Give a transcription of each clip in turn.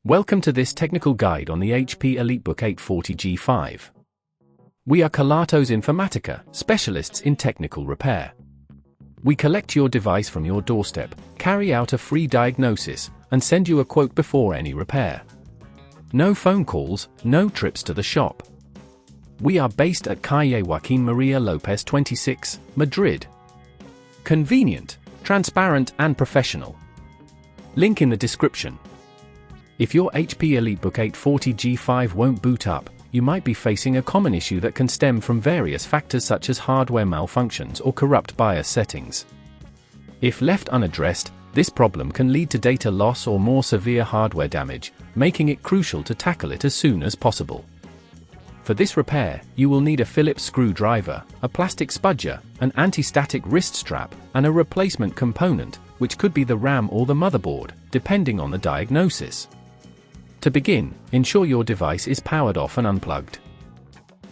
Welcome to this technical guide on the HP EliteBook 840G5. We are Kelatos Informatica, specialists in technical repair. We collect your device from your doorstep, carry out a free diagnosis, and send you a quote before any repair. No phone calls, no trips to the shop. We are based at Calle Joaquín María López 26, Madrid. Convenient, transparent and professional. Link in the description. If your HP EliteBook 840G5 won't boot up, you might be facing a common issue that can stem from various factors such as hardware malfunctions or corrupt BIOS settings. If left unaddressed, this problem can lead to data loss or more severe hardware damage, making it crucial to tackle it as soon as possible. For this repair, you will need a Phillips screwdriver, a plastic spudger, an anti-static wrist strap, and a replacement component, which could be the RAM or the motherboard, depending on the diagnosis. To begin, ensure your device is powered off and unplugged.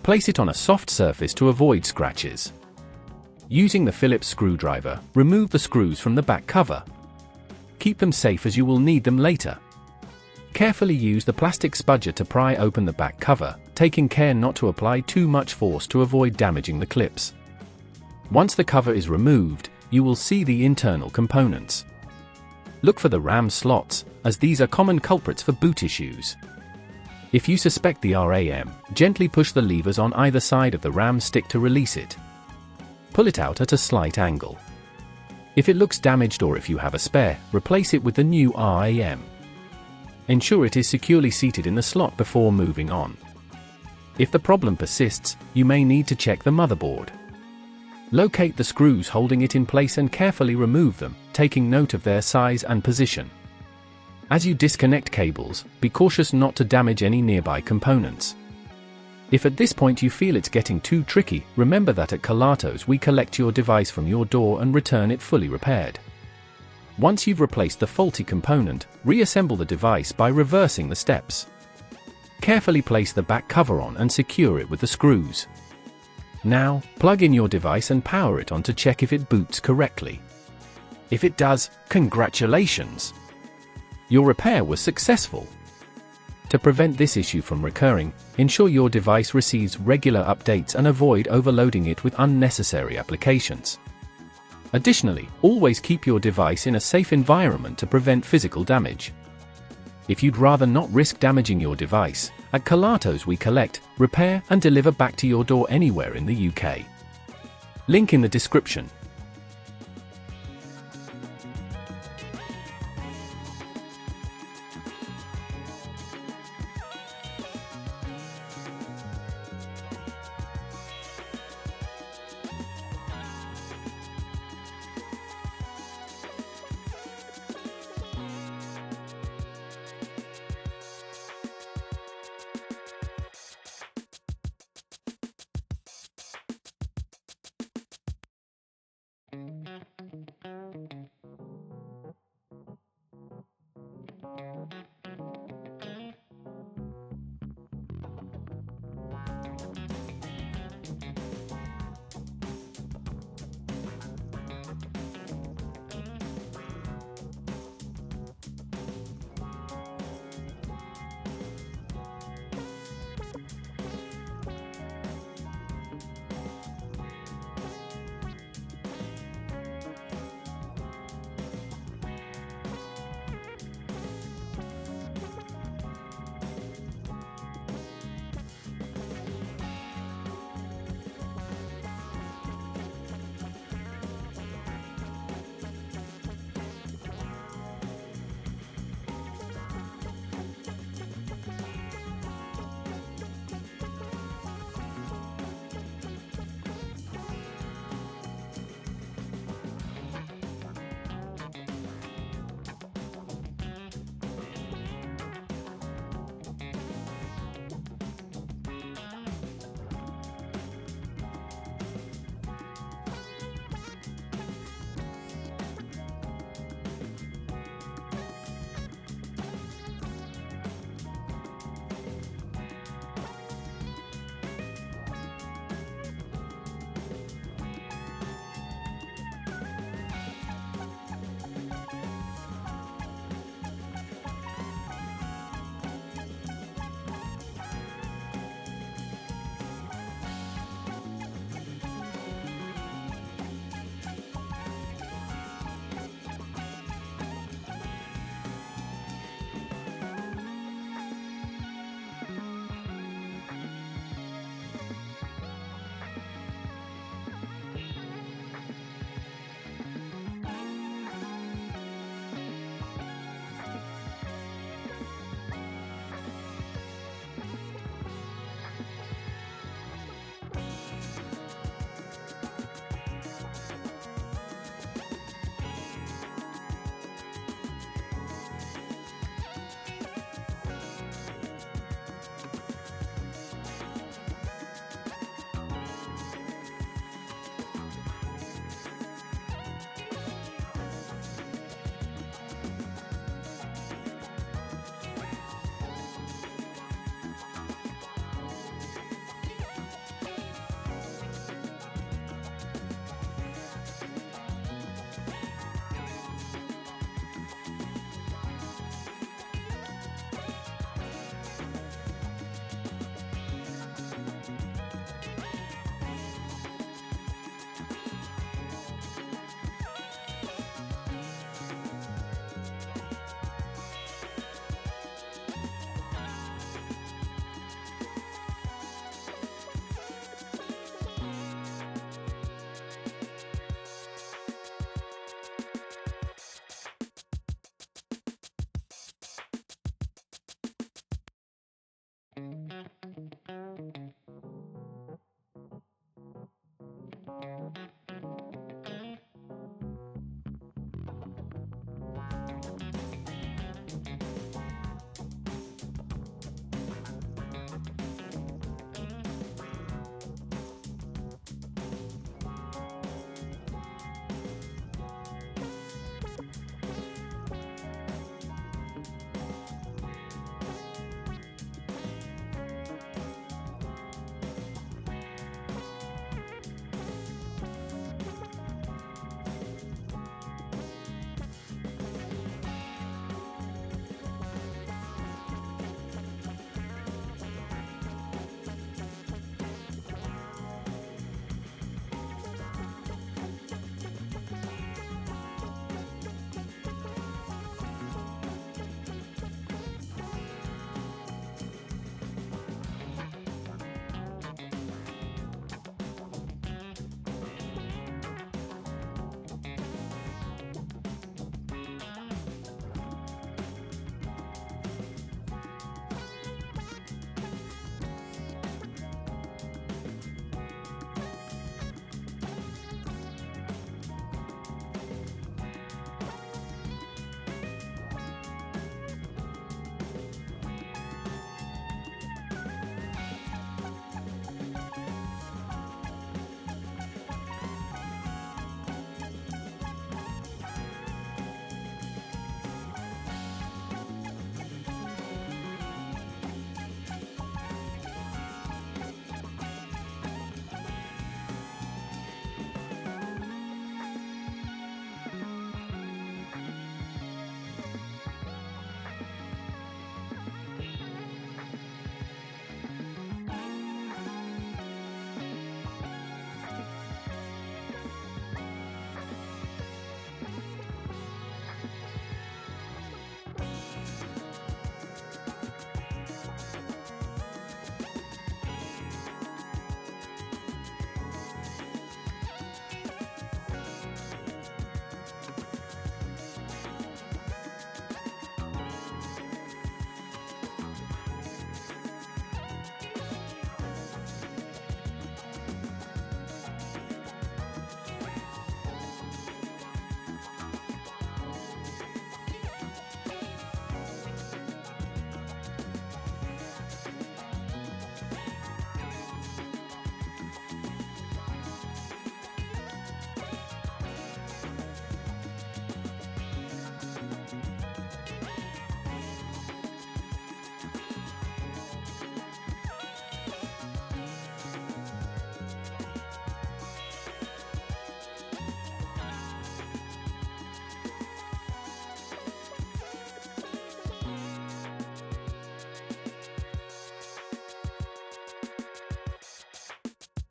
Place it on a soft surface to avoid scratches. Using the Phillips screwdriver, remove the screws from the back cover. Keep them safe as you will need them later. Carefully use the plastic spudger to pry open the back cover, taking care not to apply too much force to avoid damaging the clips. Once the cover is removed, you will see the internal components. Look for the RAM slots, as these are common culprits for boot issues. If you suspect the RAM, gently push the levers on either side of the RAM stick to release it. Pull it out at a slight angle. If it looks damaged or if you have a spare, replace it with the new RAM. Ensure it is securely seated in the slot before moving on. If the problem persists, you may need to check the motherboard. Locate the screws holding it in place and carefully remove them, taking note of their size and position. As you disconnect cables, be cautious not to damage any nearby components. If at this point you feel it's getting too tricky, remember that at Kelatos we collect your device from your door and return it fully repaired. Once you've replaced the faulty component, reassemble the device by reversing the steps. Carefully place the back cover on and secure it with the screws. Now, plug in your device and power it on to check if it boots correctly. If it does, congratulations! Your repair was successful. To prevent this issue from recurring, ensure your device receives regular updates and avoid overloading it with unnecessary applications. Additionally, always keep your device in a safe environment to prevent physical damage. If you'd rather not risk damaging your device, at Kelatos we collect, repair and deliver back to your door anywhere in the UK. Link in the description.